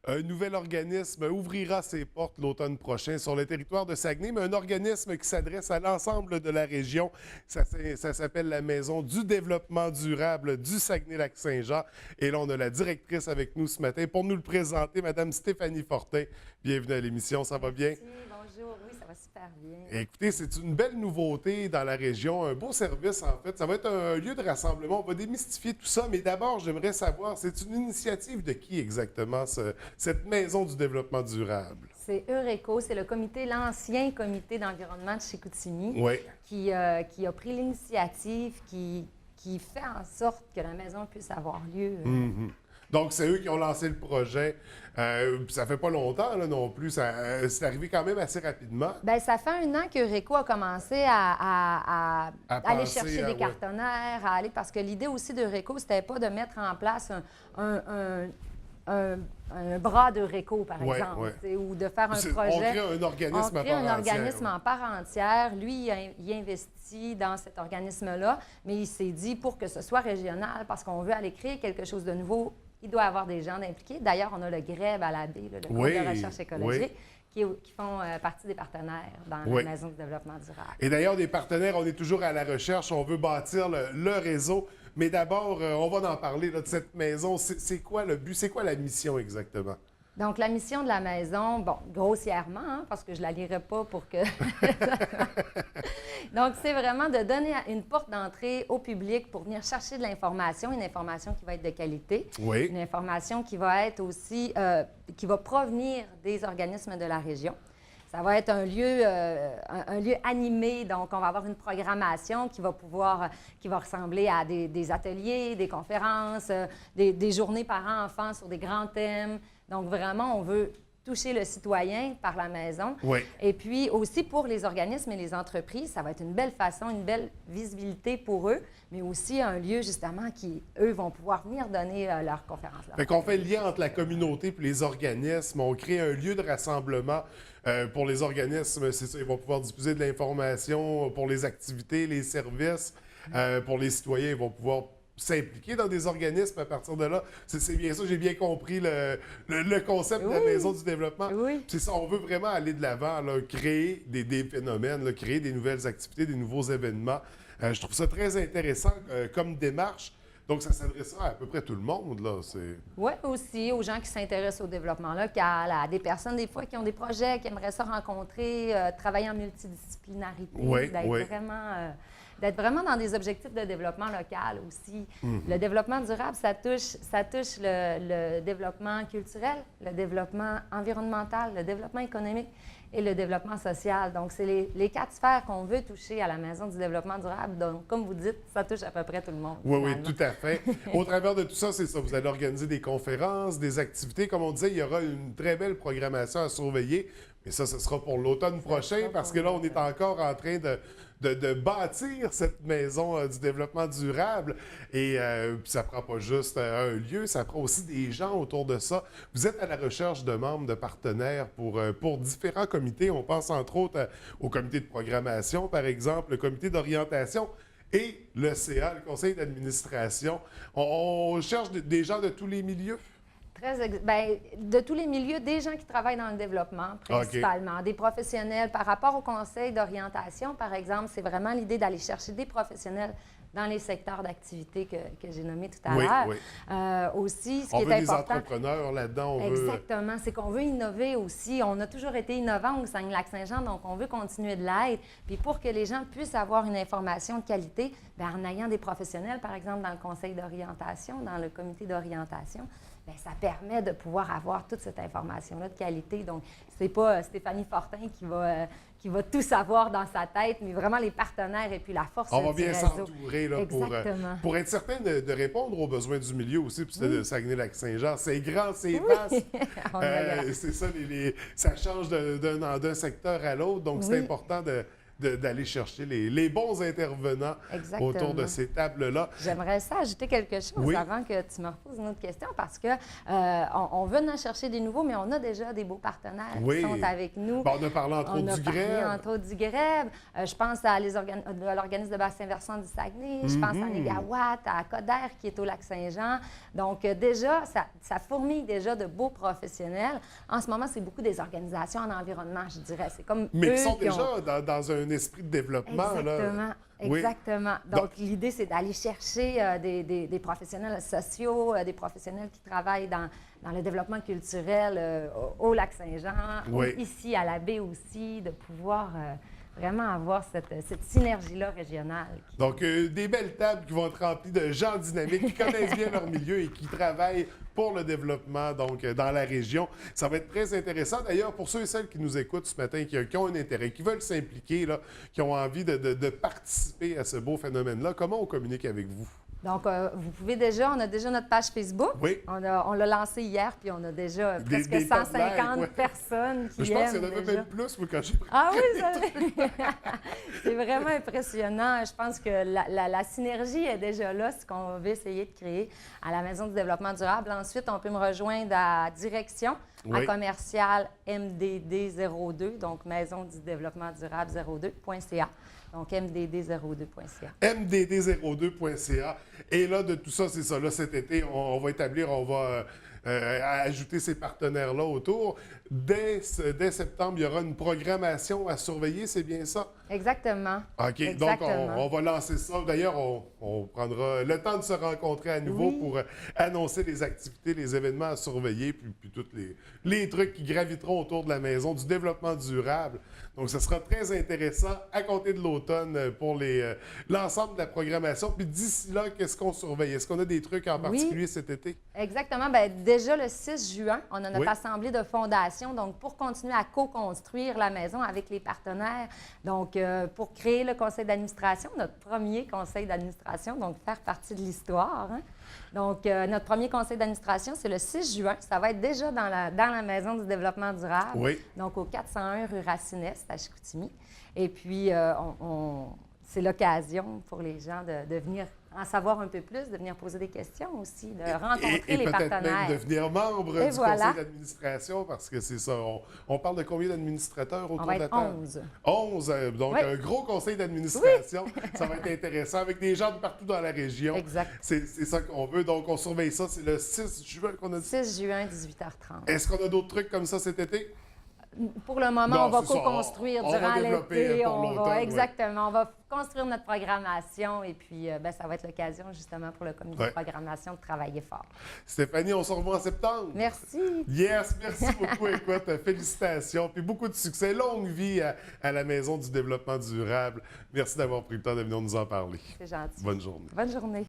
Un nouvel organisme ouvrira ses portes l'automne prochain sur le territoire de Saguenay, mais un organisme qui s'adresse à l'ensemble de la région. Ça s'appelle la Maison du développement durable du Saguenay-Lac-Saint-Jean. Et là, on a la directrice avec nous ce matin pour nous le présenter, Mme Stéphanie Fortin. Bienvenue à l'émission, ça va bien? Merci, bonjour. Oui, ça va super bien. Écoutez, c'est une belle nouveauté dans la région, un beau service en fait. Ça va être un lieu de rassemblement. On va démystifier tout ça, mais d'abord, j'aimerais savoir, c'est une initiative de qui exactement, cette Maison du développement durable? C'est Eureco, c'est l'ancien comité d'environnement de Chicoutimi Oui. qui a pris l'initiative, qui fait en sorte que la maison puisse avoir lieu. Donc, c'est eux qui ont lancé le projet. Ça fait pas longtemps là, non plus. C'est arrivé quand même assez rapidement. Bien, ça fait 1 an qu'Eureco a commencé à aller penser chercher des partenaires, parce que l'idée aussi d'Eureco, c'était pas de mettre en place un bras d'Eureco, par exemple, ou de faire un projet. On crée un organisme à part entière. organisme en part entière. Lui, il investit dans cet organisme-là, mais il s'est dit, pour que ce soit régional, parce qu'on veut aller créer quelque chose de nouveau, il doit y avoir des gens impliqués. D'ailleurs, on a le GREB à la baie, le Groupe de recherche écologique, qui font partie des partenaires dans la Maison du développement durable. Et d'ailleurs, des partenaires, on est toujours à la recherche, on veut bâtir le réseau. Mais d'abord, on va en parler là, de cette maison. C'est quoi le but? C'est quoi la mission exactement? Donc, la mission de la maison, bon, grossièrement, parce que je ne la lirai pas pour que... Donc, c'est vraiment de donner une porte d'entrée au public pour venir chercher de l'information, une information qui va être de qualité, une information qui va être aussi, qui va provenir des organismes de la région. Ça va être un lieu animé, donc on va avoir une programmation qui va ressembler à des ateliers, des conférences, des journées parents-enfants sur des grands thèmes. Donc vraiment, on veut toucher le citoyen par la maison. Et puis aussi pour les organismes et les entreprises, ça va être une belle façon, une belle visibilité pour eux, mais aussi un lieu justement qui, eux, vont pouvoir venir donner leurs conférences. Fait qu'on fait le lien entre la communauté et les organismes. On crée un lieu de rassemblement pour les organismes. C'est ça, ils vont pouvoir diffuser de l'information pour les activités, les services. Pour les citoyens, ils vont pouvoir s'impliquer dans des organismes à partir de là. C'est bien ça, j'ai bien compris le concept de la Maison du développement. C'est ça, on veut vraiment aller de l'avant, créer des phénomènes, là, créer des nouvelles activités, des nouveaux événements. Je trouve ça très intéressant comme démarche. Donc, ça s'adressera à peu près tout le monde, là. Oui, aussi aux gens qui s'intéressent au développement local, à des personnes, des fois, qui ont des projets, qui aimeraient ça rencontrer, travailler en multidisciplinarité, d'être vraiment dans des objectifs de développement local aussi. Le développlement durable, ça touche le développement culturel, le développement environnemental, le développement économique et le développement social. Donc, c'est les 4 sphères qu'on veut toucher à la Maison du développement durable. Donc, comme vous dites, ça touche à peu près tout le monde. Oui, tout à fait. Au travers de tout ça, c'est ça. Vous allez organiser des conférences, des activités. Comme on disait, il y aura une très belle programmation à surveiller. Mais ça, ce sera pour l'automne prochain, parce que là, on est encore en train de bâtir cette maison du développement durable. Et puis ça ne prend pas juste un lieu, ça prend aussi des gens autour de ça. Vous êtes à la recherche de membres, de partenaires pour différents comités. On pense entre autres au comité de programmation, par exemple, le comité d'orientation et le CA, le conseil d'administration. On cherche des gens de tous les milieux. De tous les milieux, des gens qui travaillent dans le développement, principalement, des professionnels. Par rapport au conseil d'orientation, par exemple, c'est vraiment l'idée d'aller chercher des professionnels dans les secteurs d'activité que j'ai nommés tout à l'heure. Aussi, ce qui est important... des entrepreneurs là-dedans. Exactement. C'est qu'on veut innover aussi. On a toujours été innovant au Saguenay-Lac-Saint-Jean, donc on veut continuer de l'être. Puis pour que les gens puissent avoir une information de qualité, en ayant des professionnels, par exemple, dans le conseil d'orientation, dans le comité d'orientation, ça permet de pouvoir avoir toute cette information-là de qualité. Donc, c'est pas Stéphanie Fortin qui va tout savoir dans sa tête, mais vraiment les partenaires et puis la force du réseau. On va bien s'entourer pour être certain de répondre aux besoins du milieu aussi. Puis de Saguenay-Lac-Saint-Jean, c'est grand, c'est vaste. C'est ça, ça change d'un secteur à l'autre. Donc, c'est important d'aller chercher les bons intervenants autour de ces tables-là. J'aimerais ça ajouter quelque chose avant que tu me reposes une autre question, parce que on veut en chercher des nouveaux, mais on a déjà des beaux partenaires qui sont avec nous. Bon, on a parlé entre autres du grève. Entre autres du grève. Je pense à l'organisme de bassin versant du Saguenay. Je pense à Négawatt, à Coder qui est au Lac-Saint-Jean. Donc déjà, ça fourmille déjà de beaux professionnels. En ce moment, c'est beaucoup des organisations en environnement, je dirais. C'est comme mais qui sont déjà dans un esprit de développement. Exactement. Là. Exactement. Donc, l'idée, c'est d'aller chercher des professionnels sociaux, des professionnels qui travaillent dans le développement culturel au Lac-Saint-Jean, ici à la baie aussi, de pouvoir vraiment avoir cette synergie-là régionale. Donc, des belles tables qui vont être remplies de gens dynamiques, qui connaissent bien leur milieu et qui travaillent pour le développement donc dans la région. Ça va être très intéressant. D'ailleurs, pour ceux et celles qui nous écoutent ce matin, qui ont un intérêt, qui veulent s'impliquer, qui ont envie de participer à ce beau phénomène-là, comment on communique avec vous? Donc, vous pouvez déjà, on a déjà notre page Facebook. Oui. On l'a lancé hier, puis on a déjà presque 150 personnes qui je pense qu'il y en avait même plus quand j'ai pris. Ah oui, c'est vraiment impressionnant. Je pense que la synergie est déjà là, ce qu'on veut essayer de créer à la Maison du développement durable. Ensuite, on peut me rejoindre à direction, à commercial MDD02, donc Maison du développement durable 02.ca. Donc, mdd02.ca. mdd02.ca. Et là, de tout ça, c'est ça. Là, cet été, on va établir, on va ajouter ces partenaires-là autour. Dès septembre, il y aura une programmation à surveiller, c'est bien ça? Exactement. OK. Exactement. Donc, on va lancer ça. D'ailleurs, on prendra le temps de se rencontrer à nouveau pour annoncer les activités, les événements à surveiller, puis tous les trucs qui graviteront autour de la maison du développement durable. Donc, ce sera très intéressant à compter de l'automne pour l'ensemble de la programmation. Puis d'ici là, qu'est-ce qu'on surveille? Est-ce qu'on a des trucs en particulier cet été? Exactement. Bien, déjà le 6 juin, on a notre assemblée de fondation, donc pour continuer à co-construire la maison avec les partenaires. Donc, pour créer le conseil d'administration, notre premier conseil d'administration, donc faire partie de l'histoire. Hein? Donc, notre premier conseil d'administration, c'est le 6 juin. Ça va être déjà dans la Maison du développement durable, donc au 401 rue Racines, à Chicoutimi. Et puis, c'est l'occasion pour les gens de venir en savoir un peu plus, de venir poser des questions aussi, de rencontrer les partenaires. Et peut-être même devenir membre du conseil d'administration, parce que c'est ça. On parle de combien d'administrateurs autour de la table? 11. 11, donc un gros conseil d'administration. Ça va être intéressant, avec des gens de partout dans la région. Exact. C'est ça qu'on veut, donc on surveille ça. C'est le 6 juin qu'on a dit? 6 juin, 18h30. Est-ce qu'on a d'autres trucs comme ça cet été? Pour le moment, on va co-construire durant l'été. Exactement. On va construire notre programmation et puis ça va être l'occasion justement pour le comité de programmation de travailler fort. Stéphanie, on se revoit en septembre. Merci. Yes, merci beaucoup. Écoute, félicitations. Puis beaucoup de succès. Longue vie à la Maison du développement durable. Merci d'avoir pris le temps de venir nous en parler. C'est gentil. Bonne journée. Bonne journée.